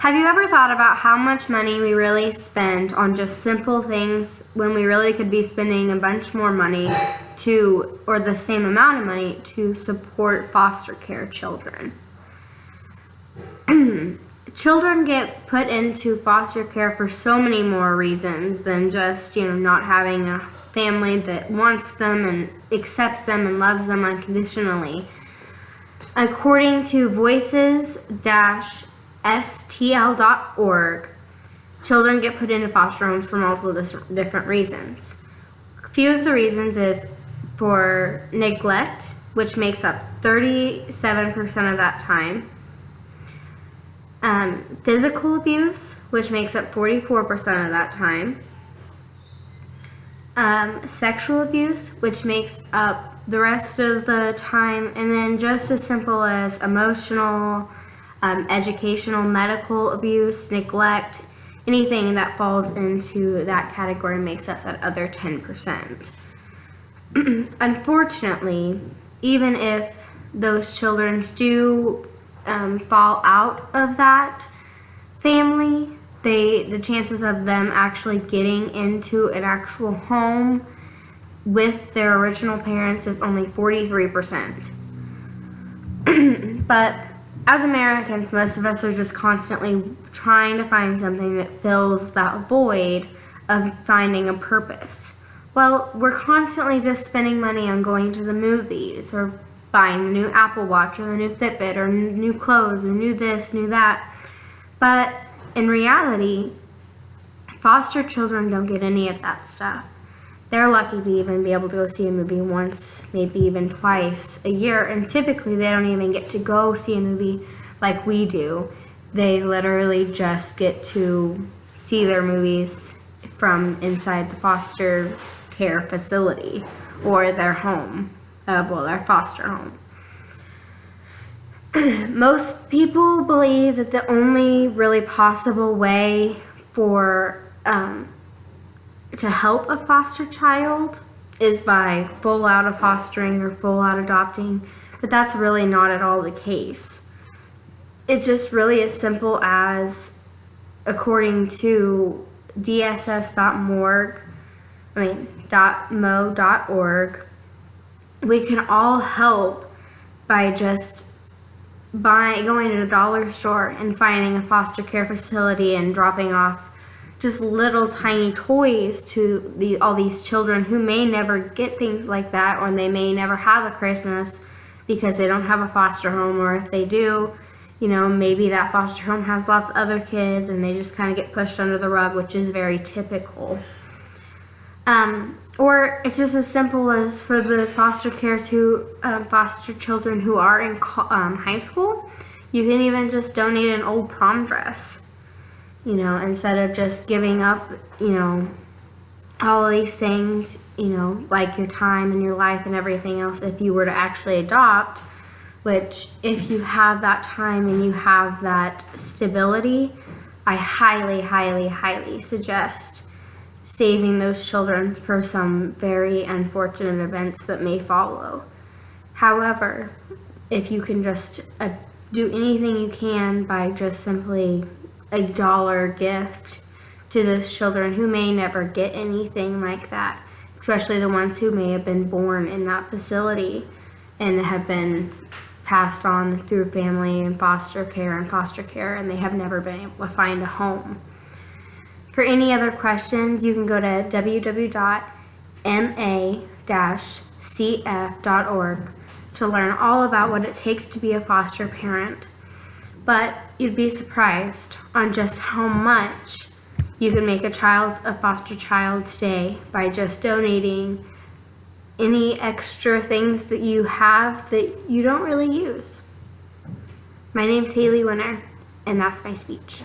Have you ever thought about how much money we really spend on just simple things when we really could be spending a bunch more money or the same amount of money to support foster care children? Children get put into foster care for so many more reasons than just, not having a family that wants them and accepts them and loves them unconditionally. According to voices-stl.org, children get put into foster homes for multiple different reasons. A few of the reasons is for neglect, which makes up 37% of that time. Physical abuse, which makes up 44% of that time. Sexual abuse, which makes up the rest of the time, and then just as simple as emotional, educational, medical abuse, neglect, anything that falls into that category makes up that other 10%. Unfortunately, even if those children do fall out of that family, the chances of them actually getting into an actual home with their original parents is only 43%. But as Americans, most of us are just constantly trying to find something that fills that void of finding a purpose. Well, we're constantly just spending money on going to the movies or buying a new Apple Watch or a new Fitbit or new clothes or new this, new that. But in reality, foster children don't get any of that stuff. They're lucky to even be able to go see a movie once, maybe even twice a year, and typically they don't even get to go see a movie like we do. They literally just get to see their movies from inside the foster care facility or their home, their foster home. Most people believe that the only really possible way for to help a foster child is by full out of fostering or full out adopting, but that's really not at all the case. It's just really as simple as, according to .mo.org, we can all help by just going to a dollar store and finding a foster care facility and dropping off just little tiny toys to all these children who may never get things like that, or they may never have a Christmas because they don't have a foster home, or if they do, maybe that foster home has lots of other kids and they just kind of get pushed under the rug, which is very typical. Or it's just as simple as for the foster children who are in high school, you can even just donate an old prom dress, instead of just giving up, all of these things, like your time and your life and everything else. If you were to actually adopt, which if you have that time and you have that stability, I highly, highly, highly suggest saving those children for some very unfortunate events that may follow. However, if you can just do anything you can by just simply a dollar gift to those children who may never get anything like that, especially the ones who may have been born in that facility and have been passed on through family and foster care, and they have never been able to find a home. For any other questions, you can go to www.ma-cf.org to learn all about what it takes to be a foster parent. But you'd be surprised on just how much you can make a foster child's day by just donating any extra things that you have that you don't really use. My name's Haley Winner, and that's my speech.